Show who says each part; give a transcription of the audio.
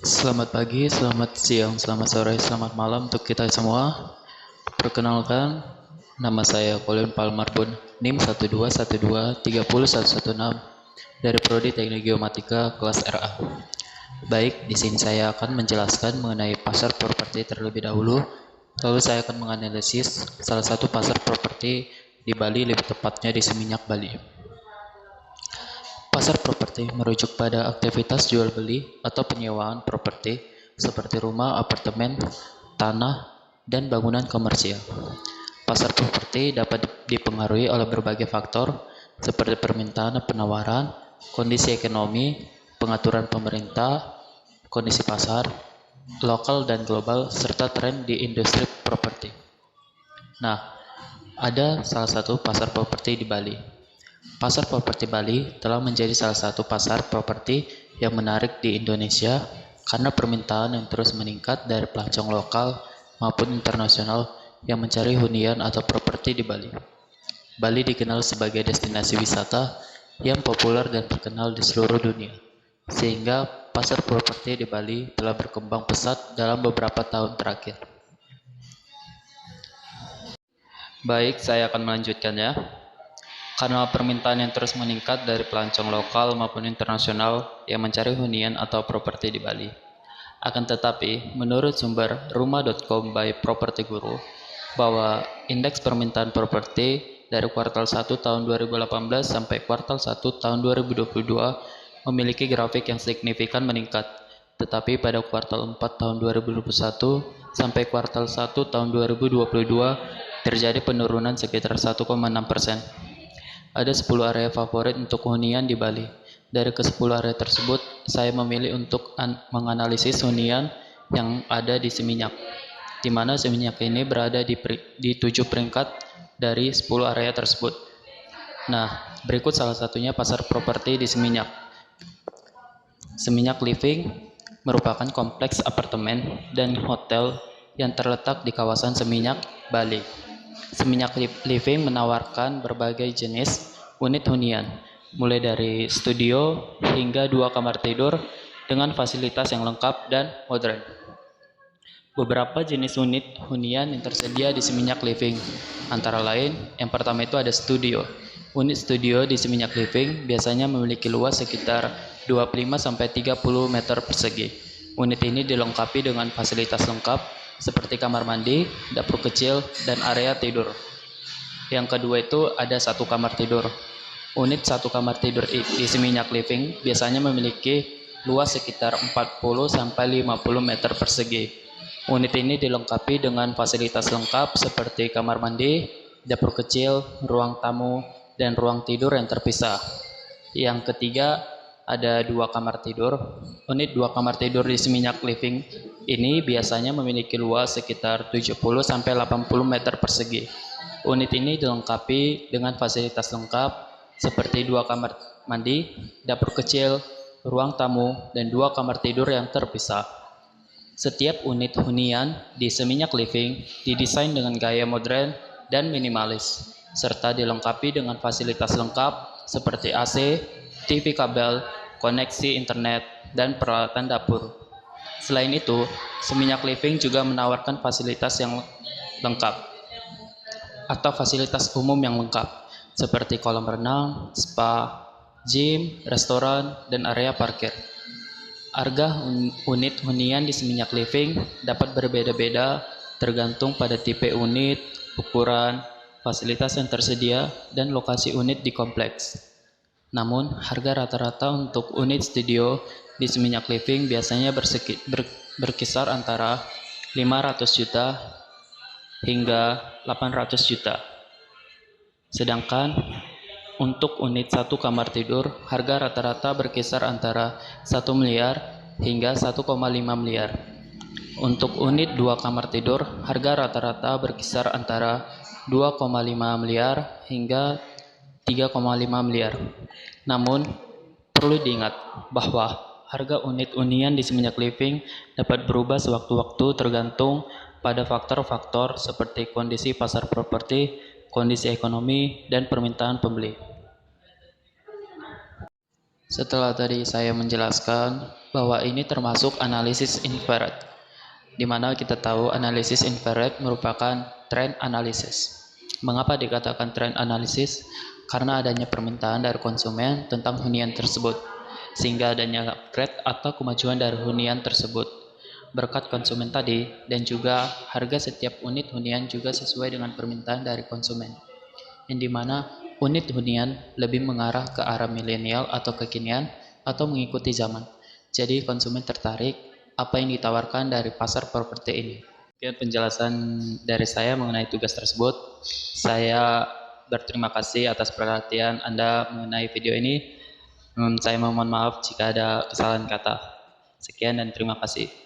Speaker 1: Selamat pagi, selamat siang, selamat sore, selamat malam untuk kita semua. Perkenalkan, nama saya Colin Palmarbun, NIM 121230116 dari Prodi Teknik Geomatika kelas RA. Baik, di sini saya akan menjelaskan mengenai pasar properti terlebih dahulu. Lalu saya akan menganalisis salah satu pasar properti di Bali, lebih tepatnya di Seminyak, Bali. Pasar properti merujuk pada aktivitas jual beli atau penyewaan properti seperti rumah, apartemen, tanah, dan bangunan komersial. Pasar properti dapat dipengaruhi oleh berbagai faktor seperti permintaan dan penawaran, kondisi ekonomi, pengaturan pemerintah, kondisi pasar, lokal dan global, serta tren di industri properti. Nah, ada salah satu pasar properti di Bali. Pasar properti Bali telah menjadi salah satu pasar properti yang menarik di Indonesia karena permintaan yang terus meningkat dari pelancong lokal maupun internasional yang mencari hunian atau properti di Bali. Bali dikenal sebagai destinasi wisata yang populer dan terkenal di seluruh dunia, sehingga pasar properti di Bali telah berkembang pesat dalam beberapa tahun terakhir. Baik, saya akan melanjutkannya. Karena permintaan yang terus meningkat dari pelancong lokal maupun internasional yang mencari hunian atau properti di Bali. Akan tetapi, menurut sumber rumah.com by Property Guru, bahwa indeks permintaan properti dari kuartal 1 tahun 2018 sampai kuartal 1 tahun 2022 memiliki grafik yang signifikan meningkat. Tetapi pada kuartal 4 tahun 2021 sampai kuartal 1 tahun 2022 terjadi penurunan sekitar 1,6%. Ada 10 area favorit untuk hunian di Bali. Dari ke-10 area tersebut, saya memilih untuk menganalisis hunian yang ada di Seminyak, di mana Seminyak ini berada di 7 peringkat dari 10 area tersebut. Nah, berikut salah satunya pasar properti di Seminyak. Seminyak Living merupakan kompleks apartemen dan hotel yang terletak di kawasan Seminyak, Bali. Seminyak Living menawarkan berbagai jenis unit hunian, mulai dari studio hingga 2 kamar tidur dengan fasilitas yang lengkap dan modern. Beberapa jenis unit hunian yang tersedia di Seminyak Living, antara lain, yang pertama itu ada studio. Unit studio di Seminyak Living biasanya memiliki luas sekitar 25-30 meter persegi. Unit ini dilengkapi dengan fasilitas lengkap seperti kamar mandi, dapur kecil, dan area tidur. Yang kedua itu ada 1 kamar tidur. Unit 1 kamar tidur di Seminyak Living biasanya memiliki luas sekitar 40-50 meter persegi. Unit ini dilengkapi dengan fasilitas lengkap seperti kamar mandi, dapur kecil, ruang tamu, dan ruang tidur yang terpisah. Yang ketiga ada 2 kamar tidur. Unit 2 kamar tidur di Seminyak Living ini biasanya memiliki luas sekitar 70-80 meter persegi. Unit ini dilengkapi dengan fasilitas lengkap seperti 2 kamar mandi, dapur kecil, ruang tamu, dan 2 kamar tidur yang terpisah. Setiap unit hunian di Seminyak Living didesain dengan gaya modern dan minimalis, serta dilengkapi dengan fasilitas lengkap seperti AC, TV kabel, koneksi internet, dan peralatan dapur. Selain itu, Seminyak Living juga menawarkan fasilitas yang lengkap atau fasilitas umum yang lengkap seperti kolam renang, spa, gym, restoran, dan area parkir. Harga unit hunian di Seminyak Living dapat berbeda-beda tergantung pada tipe unit, ukuran, fasilitas yang tersedia, dan lokasi unit di kompleks. Namun, harga rata-rata untuk unit studio di Seminyak Living biasanya berkisar antara 500 juta hingga 800 juta. Sedangkan untuk unit 1 kamar tidur, harga rata-rata berkisar antara 1 miliar hingga 1,5 miliar. Untuk unit 2 kamar tidur, harga rata-rata berkisar antara 2,5 miliar hingga 3,5 miliar. Namun, perlu diingat bahwa harga unit hunian di Seminyak Living dapat berubah sewaktu-waktu tergantung pada faktor-faktor seperti kondisi pasar properti, kondisi ekonomi, dan permintaan pembeli. Setelah tadi saya menjelaskan bahwa ini termasuk analisis infrared, di mana kita tahu analisis infrared merupakan trend analysis. Mengapa dikatakan trend analysis? Karena adanya permintaan dari konsumen tentang hunian tersebut, sehingga adanya upgrade atau kemajuan dari hunian tersebut. Berkat konsumen tadi dan juga harga setiap unit hunian juga sesuai dengan permintaan dari konsumen, yang dimana unit hunian lebih mengarah ke arah milenial atau kekinian atau mengikuti zaman. Jadi konsumen tertarik apa yang ditawarkan dari pasar properti ini. Sekian penjelasan dari saya mengenai tugas tersebut. Saya berterima kasih atas perhatian Anda mengenai video ini. Saya mohon maaf jika ada kesalahan kata. Sekian dan terima kasih.